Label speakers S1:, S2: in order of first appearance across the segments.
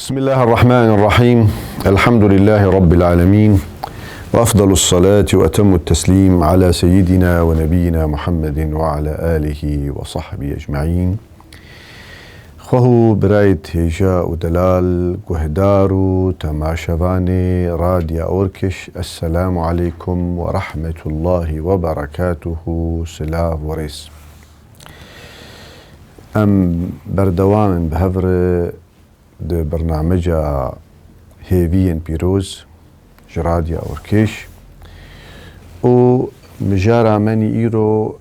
S1: بسم الله الرحمن الرحيم. الحمد لله رب العالمين، وأفضل الصلاة وأتم التسليم على سيدنا ونبينا محمد وعلى آله وصحبه أجمعين. خو برايت هجاء ودلال قهدارو تماشفاني راديا أوركش. السلام عليكم ورحمة الله وبركاته. سلاف وريس أم بردوان بهفر ده برنامجا هيفين بيروز جراديا أوركيش و مجارة مني إيرو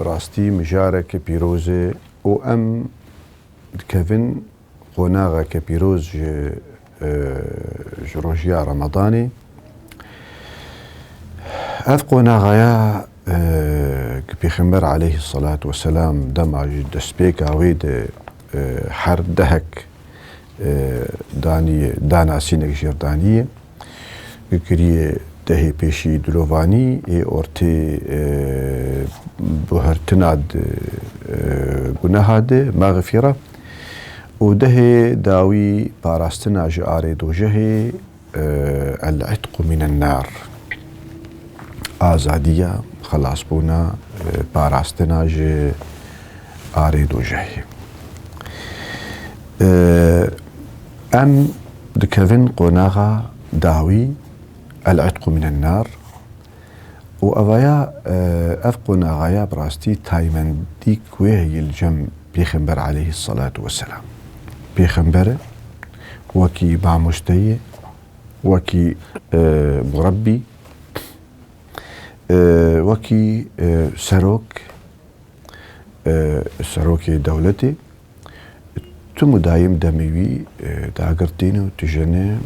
S1: براستي مجارة كبيروزي و أم كيفن قناغة كبيروز جروجيا رمضاني أف قناغة يا بيخمر عليه الصلاة والسلام دمع دسبيكا ويد حر دهك داني دانا سينك جردانية كريه دهي بيشي دلوفاني اورتي بوهرتناد گناهاده مغفرة ودهي داوي باراستنا جاري دوجهي العتق من النار آزادية خلاص بونا باراستنا جاري دوجهي أم دكفن قناغا داوي العتق من النار وأضايا أفقنا غايا براستي تايمن ديك وهي الجم بيخنبر عليه الصلاة والسلام. بيخنبر وكي بعمشتي وكي مربي وكي سروك دولتي تم دايم دميوي داقرتينو تجني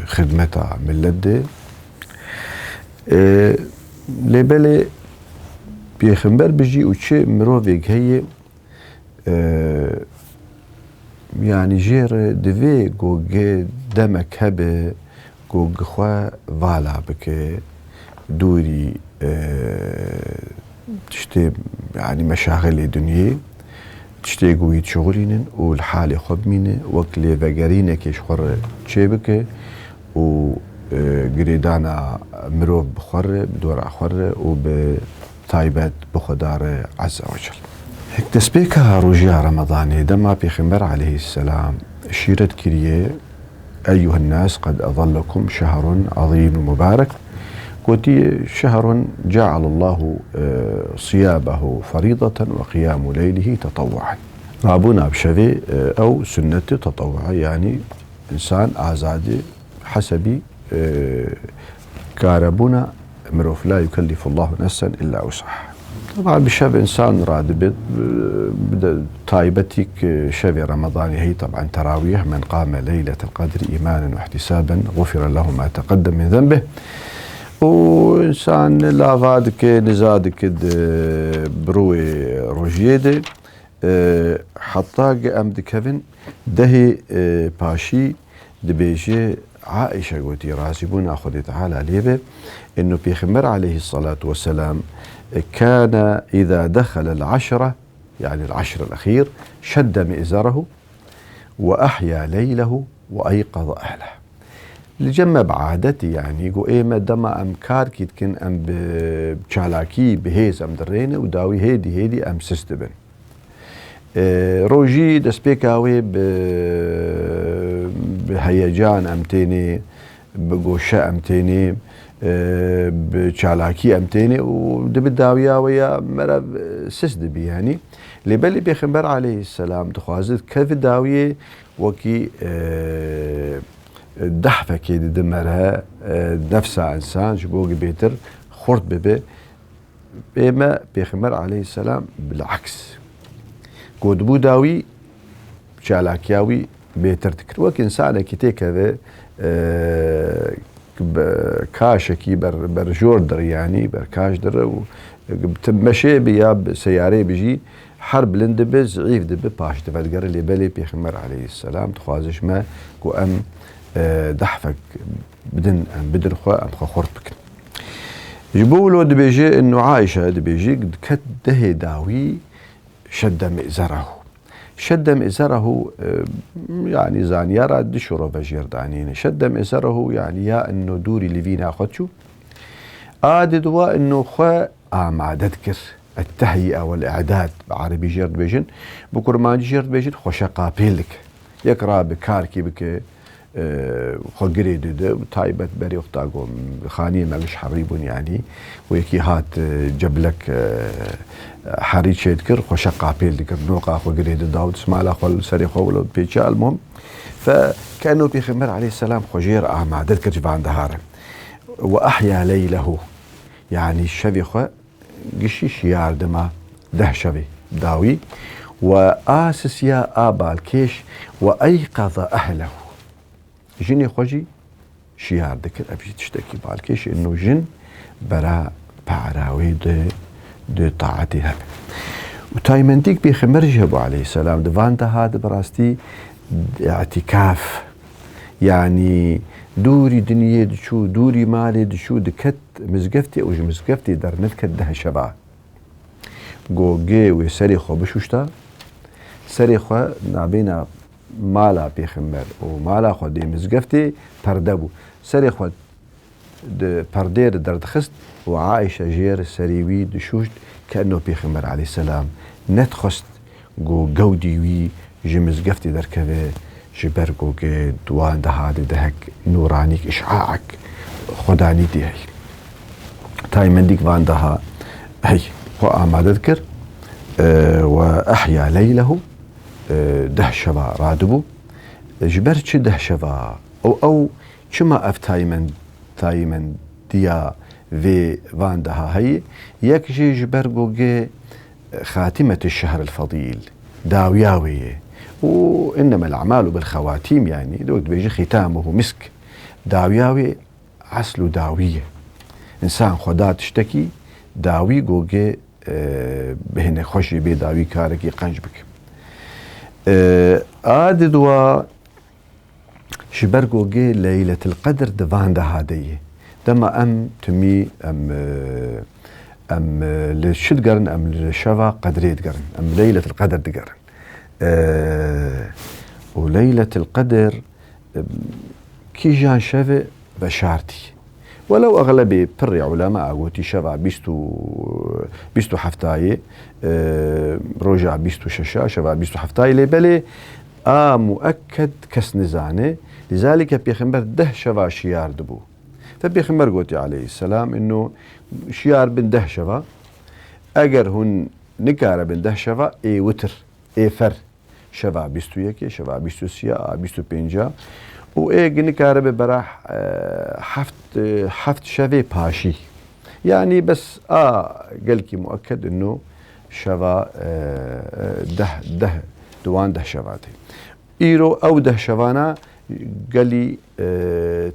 S1: خدمتها ملده لبالي بيخنبر بيجي وشي مروفيق هي يعني جير دفي قوغي دمك هبه قوغ خوا فالا بك دوري تشتي يعني مشاغل الدنيا تشتي قويت شغلين والحالة خبمينة وكلي فقرينة كيش خور تشيبك و قريدانا مروف بخور بدور أخور وبطايبات بخدار عز وجل. هيك تسبيكها رجيا رمضاني دما بيخمر عليه السلام شيرت كريه أيها الناس قد أظلكم شهر عظيم مبارك قوتي شهر جعل الله صيامه فريضة وقيام ليله تطوعا. رابونا بشفي أو سنة تطوع يعني إنسان آزادي حسبي كاربونا مروف لا يكلف الله نفسا إلا وسعها. طبعا بشفي إنسان راد طايبتك شفي رمضاني هي طبعا تراويح من قام ليلة القدر إيمانا واحتسابا غفر له ما تقدم من ذنبه. وإنسان لا فادك نزادك بروي روجيدي حطاق أمد كفن دهي باشي دبيجي عائشة قوتي راسبون أخذ تعالى ليبه إنه بيخمر عليه الصلاة والسلام كان إذا دخل العشرة يعني العشر الأخير شد مئزره وأحيا ليله وأيقظ أهله لجمع بعادتي يعني يقول إيما دما أمكار كيتكن أم بشالاكي بهيز أم درينة وداوي هيدي أم سستبن روجي دسبيكاوي بهيجان أمتيني بقوشة أمتيني بشالاكي أمتيني ودبداويا ويا مرة سستبي يعني لبالي بيخنبر عليه السلام تخوازد كيف داوية وكي دحفة كي دمرها نفسها إنسان شبوغي بيتر خورت ببي بيما بيخمر عليه السلام بالعكس قود بوداوي شالاكياوي بيتر تكر وك إنسانة كي تيكا كاشكي برجوردر يعني بركاش در بتمشي بياب سياري بيجي حرب لندبه زعيف دبه باش دفدقر اللي بالي بيخمر عليه السلام تخوازش ما قو أم دحفك بدن خوا أم خورت بك جبولو دبيجي إنه عايشة دبيجي كد دهي داوي شد مئزره شدم إزره يعني زانيارا دشورو بجيردانين شدم إزره يعني يا إنه دوري اللي فينا أخذشو دوا إنه خا ما تذكر التهيئة والإعداد بعربي جيرد بيجن بكر ما جيرد بيجن خوشا قابلك يقرأ بكاركي بك خو قريد ده تايبت بري وقتاقو خانية مالش حريبون يعني ويكي هات جبلك حريد شي ذكر خوشا قابل ذكر نوقع خو قريد داود اسماعيل خو سري خو ولو بيتشا المهم فكأنه بيخمر عليه السلام خجير ما ذكر جبان دهارا وأحيا ليله يعني الشبي خو قشي شيار دما ده شبي داوي وآسس يا آبا الكيش وأيقظ أهله جني خوجي شيار ذكر أبي تشتكي بالكيش إنه جن برا بعراوي de طاعتي هب وتايمن ديك بيخمر جهبو عليه السلام دفانتا هذا براستي اعتكاف يعني دوري دنيا دشو دوري مالي دشو دكت مزقفتي او مزقفتي درنت كده شبا جوجي وسري خو بشوشتا سري خو نابينا مالا بيخمر ومالا خو دي مزقفتي پردبو سري خو پردير درد خست وعائشة جير سريوي دشوشت كأنه بيخمر عليه السلام نتخست جو جودي وي جمزقفتي دركبه جبر جوجي دوان دهاد دهك نورانيك إشعاعك خداني دي هي تايمن ديك وان دها هي هو ما تذكر وأحيا ليله دهشبا رادبو جبر چه دهشبا أو چما أف تايمن ديا في وان دها هي يكجي جبر جوجي خاتمة الشهر الفضيل داوياوية وإنما الأعمال بالخواتيم يعني دوت بيجي ختامه مسك داوياوي عسل داوية إنسان خدا تشتكي داوي جوجي بهن خوشي بي داوي كاركي قنج بك دوا شبر جوجي ليلة القدر دفان ده هادية دما أم تمي أم لشد قرن أم لشفا قدريت قرن أم ليلة القدر دي قرن وليلة القدر كي جان شفا بشارتي ولو أغلبي بري علماء أقوتي شفا بيستو حفتاي رجع بيستو ششا شفا بيستو حفتاي لبلي مؤكد كس نزانه لذلك بيخمر ده شفا شيار دبو فبيخمر قوتي عليه السلام إنه شيار بن ده شفا أجر هن نكارة بن ده شفا وتر فر شفا بيستو يكي شفا بيستو سيا بيستو بينجا نكارة ببراح حفت شفا باشي يعني بس قلكي مؤكد إنه شفا ده دوان ده شفاتي إيرو أو ده شفانا قالي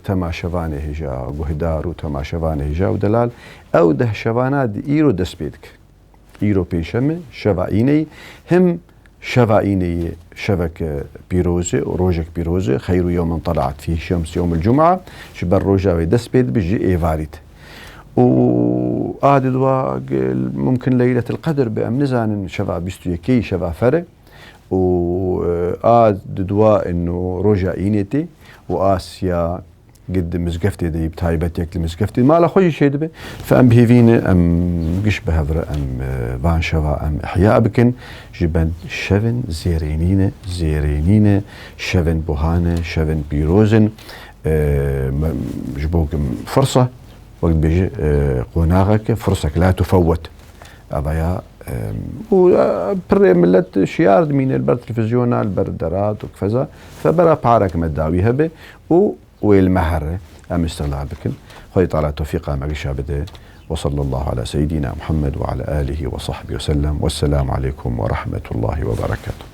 S1: تماشفانه هجا وهدار وتماشفانه هجا ودلال أو ده شفانا إيرو دسبيدك إيرو بيشمه شفايني هم شفايني شبك بيروزة وروجك بيروزة خير يوم طلعت فيه شمس يوم الجمعة شبر روجا ودسبيد بيجي إيفاريت دوا ممكن ليلة القدر بأمنزان شفا بيستو يكي شفا فرق دوا إنه روجا إينيتي وآسيا قد مزقفتي دي بتايبتك المزقفتي ما لا خوي شيء دبي فأم بهيفين أم قش بهفر أم بان شفا أم إحياء بكن جبن شفن زيرينين شفن بوهانة شفن بيروزن جبوك فرصة وقت بيجي قناغك فرصك لا تفوت أضياء وبر ملت شيار من البر تلفزيونال البردرات وكفزا فبرا بارك مداوي هبه والمهر أم استغلال بكن خوي طالع توفيق ما بده وصلى الله على سيدنا محمد وعلى آله وصحبه وسلم والسلام عليكم ورحمة الله وبركاته.